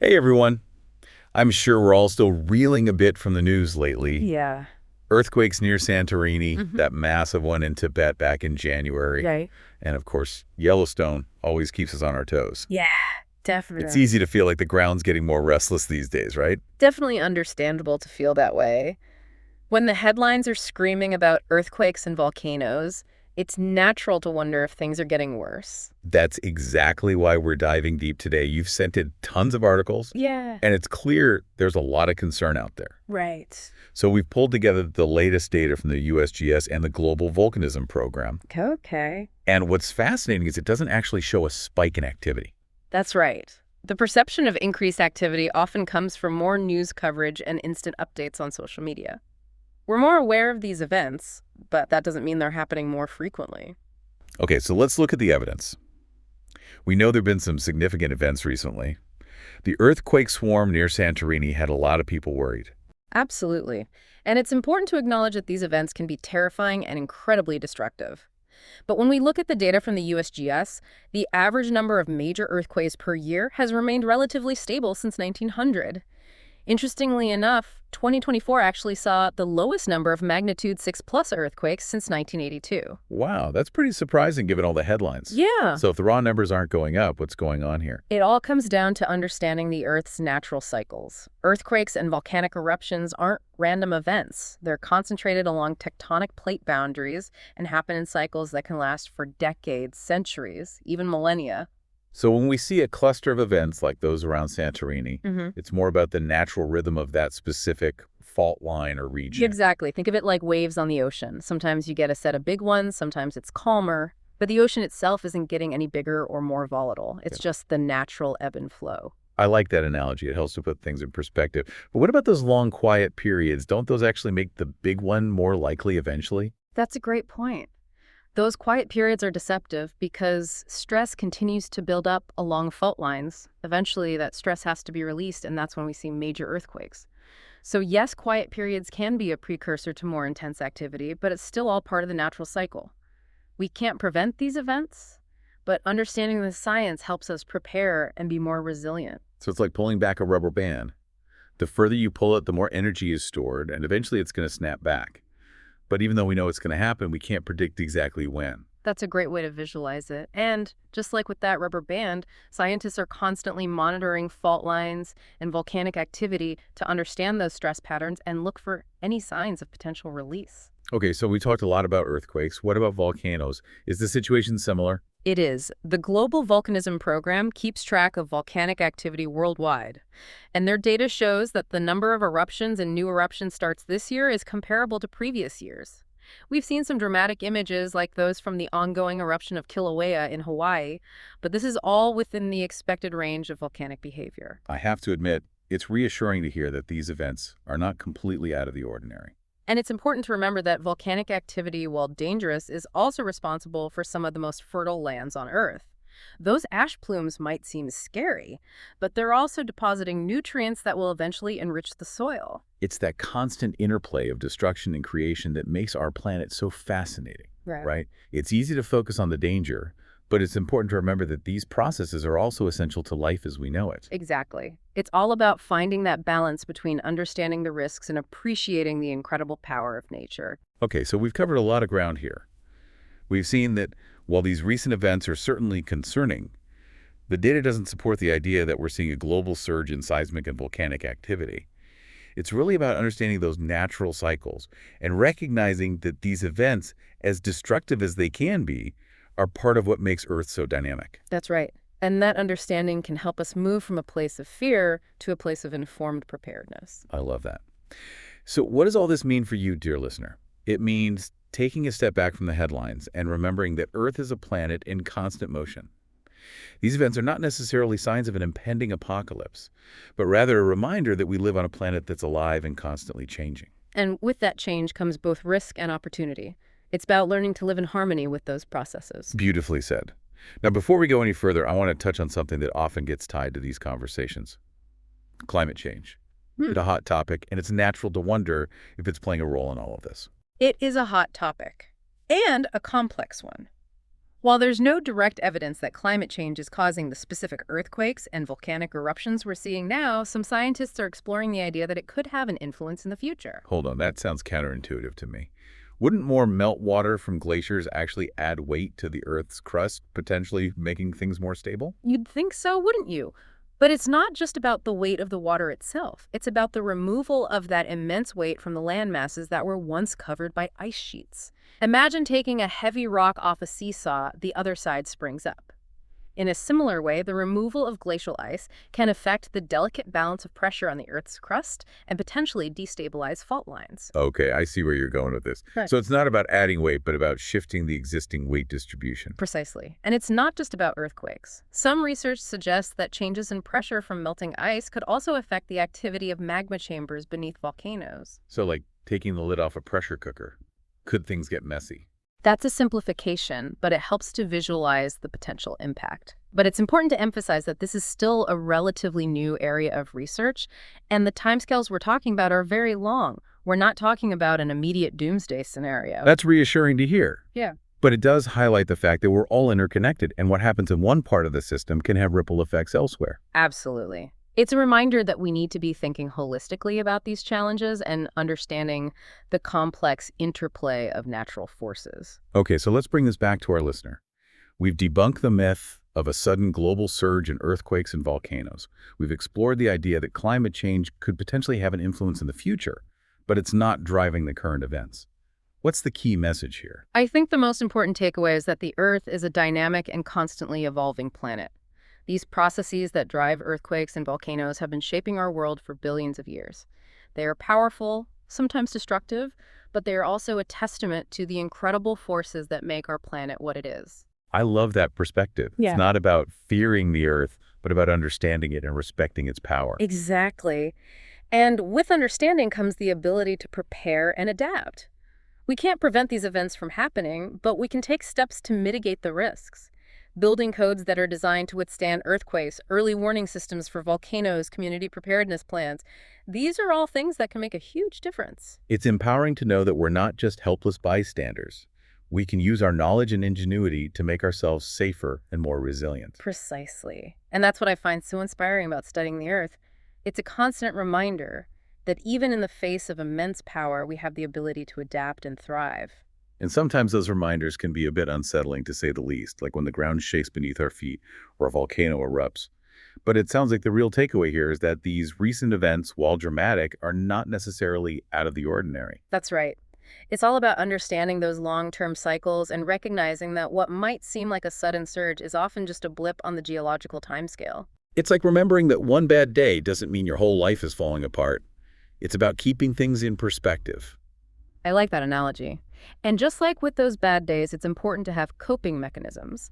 Hey everyone. I'm sure we're all still reeling a bit from the news lately. Yeah. Earthquakes near Santorini, Hmm. that massive one in Tibet back in January, Right. and of course, Yellowstone always keeps us on our toes. Yeah, It's definitely. easy to feel like the ground's getting more restless these days, right? Definitely understandable to feel that way. When the headlines are screaming about earthquakes and volcanoes, it's natural to wonder if things are getting worse. That's exactly why we're diving deep today. You've sent in tons of articles, Yeah. and it's clear there's a lot of concern out there. Right. So we've pulled together the latest data from the USGS and the Global Volcanism Program. Okay. And what's fascinating is it doesn't actually show a spike in activity. That's right. The perception of increased activity often comes from more news coverage and instant updates on social media. We're more aware of these events, but that doesn't mean they're happening more frequently. Okay, so let's look at the evidence. We know there have been some significant events recently. The earthquake swarm near Santorini had a lot of people worried. Absolutely. And it's important to acknowledge that these events can be terrifying and incredibly destructive. But when we look at the data from the USGS, the average number of major earthquakes per year has remained relatively stable since 1900. Interestingly enough, 2024 actually saw the lowest number of magnitude 6 plus earthquakes since 1982. Wow, that's pretty surprising given all the headlines. Yeah. So if the raw numbers aren't going up, what's going on here? It all comes down to understanding the Earth's natural cycles. Earthquakes and volcanic eruptions aren't random events. They're concentrated along tectonic plate boundaries and happen in cycles that can last for decades, centuries, even millennia. So when we see a cluster of events like those around Santorini, Hmm. it's more about the natural rhythm of that specific fault line or region. Exactly. Think of it like waves on the ocean. Sometimes you get a set of big ones, sometimes it's calmer, but the ocean itself isn't getting any bigger or more volatile. It's Yeah. just the natural ebb and flow. I like that analogy. It helps to put things in perspective. But what about those long quiet periods? Don't those actually make the big one more likely eventually? That's a great point. Those quiet periods are deceptive because stress continues to build up along fault lines. Eventually, that stress has to be released, and that's when we see major earthquakes. So, yes, quiet periods can be a precursor to more intense activity, but it's still all part of the natural cycle. We can't prevent these events, but understanding the science helps us prepare and be more resilient. So it's like pulling back a rubber band. The further you pull it, the more energy is stored, and eventually it's going to snap back. But even though we know it's going to happen, we can't predict exactly when. That's a great way to visualize it. And just like with that rubber band, scientists are constantly monitoring fault lines and volcanic activity to understand those stress patterns and look for any signs of potential release. Okay, so we talked a lot about earthquakes. What about volcanoes? Is the situation similar? It is. The Global Volcanism Program keeps track of volcanic activity worldwide. And their data shows that the number of eruptions and new eruption starts this year is comparable to previous years. We've seen some dramatic images like those from the ongoing eruption of Kilauea in Hawaii, but this is all within the expected range of volcanic behavior. I have to admit, it's reassuring to hear that these events are not completely out of the ordinary. And it's important to remember that volcanic activity, while dangerous, is also responsible for some of the most fertile lands on Earth. Those ash plumes might seem scary, but they're also depositing nutrients that will eventually enrich the soil. It's that constant interplay of destruction and creation that makes our planet so fascinating, Right. right? It's easy to focus on the danger, but it's important to remember that these processes are also essential to life as we know it. Exactly. It's all about finding that balance between understanding the risks and appreciating the incredible power of nature. Okay, so we've covered a lot of ground here. We've seen that while these recent events are certainly concerning, the data doesn't support the idea that we're seeing a global surge in seismic and volcanic activity. It's really about understanding those natural cycles and recognizing that these events, as destructive as they can be, are part of what makes Earth so dynamic. That's right. And that understanding can help us move from a place of fear to a place of informed preparedness. I love that. So what does all this mean for you, dear listener? It means taking a step back from the headlines and remembering that Earth is a planet in constant motion. These events are not necessarily signs of an impending apocalypse, but rather a reminder that we live on a planet that's alive and constantly changing. And with that change comes both risk and opportunity. It's about learning to live in harmony with those processes. Beautifully said. Now, before we go any further, I want to touch on something that often gets tied to these conversations. Climate change. Hmm. It's a hot topic, and it's natural to wonder if it's playing a role in all of this. It is a hot topic and a complex one. While there's no direct evidence that climate change is causing the specific earthquakes and volcanic eruptions we're seeing now, some scientists are exploring the idea that it could have an influence in the future. Hold on, that sounds counterintuitive to me. Wouldn't more meltwater from glaciers actually add weight to the Earth's crust, potentially making things more stable? You'd think so, wouldn't you? But it's not just about the weight of the water itself. It's about the removal of that immense weight from the land masses that were once covered by ice sheets. Imagine taking a heavy rock off a seesaw, the other side springs up. In a similar way, the removal of glacial ice can affect the delicate balance of pressure on the Earth's crust and potentially destabilize fault lines. Okay, I see where you're going with this. Right. So it's not about adding weight, but about shifting the existing weight distribution. Precisely. And it's not just about earthquakes. Some research suggests that changes in pressure from melting ice could also affect the activity of magma chambers beneath volcanoes. So like taking the lid off a pressure cooker. Could things get messy? That's a simplification, but it helps to visualize the potential impact. But it's important to emphasize that this is still a relatively new area of research, and the timescales we're talking about are very long. We're not talking about an immediate doomsday scenario. That's reassuring to hear. Yeah. But it does highlight the fact that we're all interconnected, and what happens in one part of the system can have ripple effects elsewhere. Absolutely. It's a reminder that we need to be thinking holistically about these challenges and understanding the complex interplay of natural forces. Okay, so let's bring this back to our listener. We've debunked the myth of a sudden global surge in earthquakes and volcanoes. We've explored the idea that climate change could potentially have an influence in the future, but it's not driving the current events. What's the key message here? I think the most important takeaway is that the Earth is a dynamic and constantly evolving planet. These processes that drive earthquakes and volcanoes have been shaping our world for billions of years. They are powerful, sometimes destructive, but they are also a testament to the incredible forces that make our planet what it is. I love that perspective. Yeah. It's not about fearing the Earth, but about understanding it and respecting its power. Exactly. And with understanding comes the ability to prepare and adapt. We can't prevent these events from happening, but we can take steps to mitigate the risks. Building codes that are designed to withstand earthquakes, early warning systems for volcanoes, community preparedness plans. These are all things that can make a huge difference. It's empowering to know that we're not just helpless bystanders. We can use our knowledge and ingenuity to make ourselves safer and more resilient. Precisely. And that's what I find so inspiring about studying the Earth. It's a constant reminder that even in the face of immense power, we have the ability to adapt and thrive. And sometimes those reminders can be a bit unsettling, to say the least, like when the ground shakes beneath our feet or a volcano erupts. But it sounds like the real takeaway here is that these recent events, while dramatic, are not necessarily out of the ordinary. That's right. It's all about understanding those long-term cycles and recognizing that what might seem like a sudden surge is often just a blip on the geological timescale. It's like remembering that one bad day doesn't mean your whole life is falling apart. It's about keeping things in perspective. I like that analogy. And just like with those bad days, it's important to have coping mechanisms.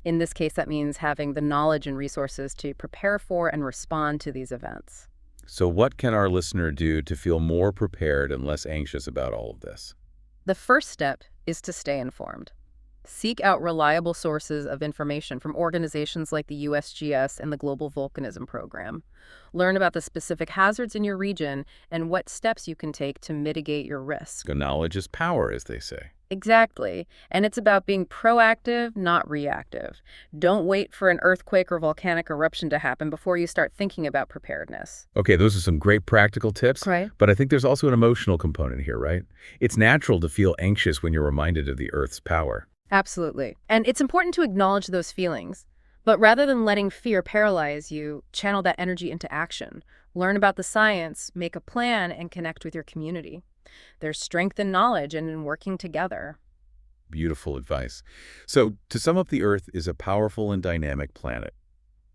In this case, that means having the knowledge and resources to prepare for and respond to these events. So what can our listener do to feel more prepared and less anxious about all of this? The first step is to stay informed. Seek out reliable sources of information from organizations like the USGS and the Global Volcanism Program. Learn about the specific hazards in your region and what steps you can take to mitigate your risk. Knowledge is power, as they say. Exactly. And it's about being proactive, not reactive. Don't wait for an earthquake or volcanic eruption to happen before you start thinking about preparedness. Okay, those are some great practical tips, Right. but I think there's also an emotional component here, right? It's natural to feel anxious when you're reminded of the Earth's power. Absolutely. And it's important to acknowledge those feelings. But rather than letting fear paralyze you, channel that energy into action. Learn about the science, make a plan, and connect with your community. There's strength in knowledge and in working together. Beautiful advice. So, to sum up, the Earth is a powerful and dynamic planet.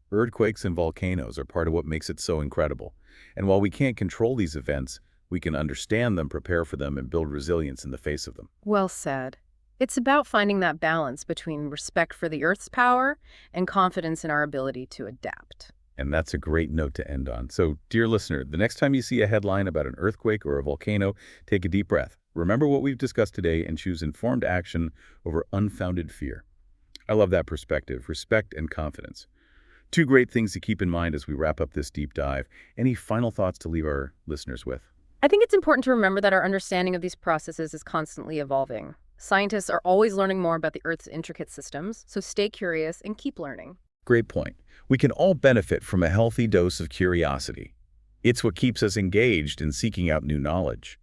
Earthquakes and volcanoes are part of what makes it so incredible. And while we can't control these events, we can understand them, prepare for them, and build resilience in the face of them. Well said. It's about finding that balance between respect for the Earth's power and confidence in our ability to adapt. And that's a great note to end on. So, dear listener, the next time you see a headline about an earthquake or a volcano, take a deep breath. Remember what we've discussed today and choose informed action over unfounded fear. I love that perspective, respect and confidence. Two great things to keep in mind as we wrap up this deep dive. Any final thoughts to leave our listeners with? I think it's important to remember that our understanding of these processes is constantly evolving. Scientists are always learning more about the Earth's intricate systems, so stay curious and keep learning. Great point. We can all benefit from a healthy dose of curiosity. It's what keeps us engaged in seeking out new knowledge.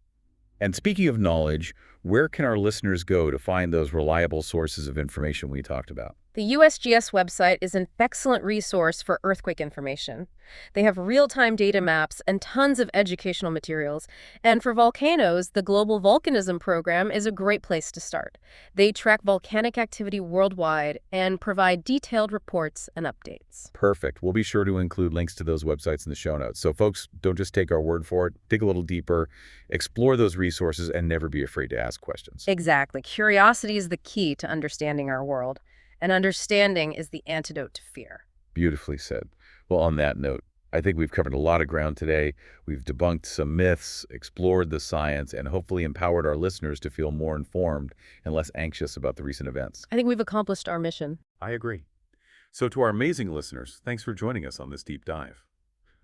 And speaking of knowledge, where can our listeners go to find those reliable sources of information we talked about? The USGS website is an excellent resource for earthquake information. They have real-time data maps and tons of educational materials. And for volcanoes, the Global Volcanism Program is a great place to start. They track volcanic activity worldwide and provide detailed reports and updates. Perfect. We'll be sure to include links to those websites in the show notes. So folks, don't just take our word for it. Dig a little deeper, explore those resources, and never be afraid to ask questions. Exactly. Curiosity is the key to understanding our world, and understanding is the antidote to fear. Beautifully said. Well, on that note, I think we've covered a lot of ground today. We've debunked some myths, explored the science, and hopefully empowered our listeners to feel more informed and less anxious about the recent events. I think we've accomplished our mission. I agree. So to our amazing listeners, thanks for joining us on this deep dive.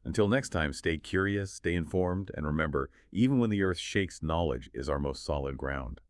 Until next time, stay curious, stay informed, and remember, even when the Earth shakes, knowledge is our most solid ground.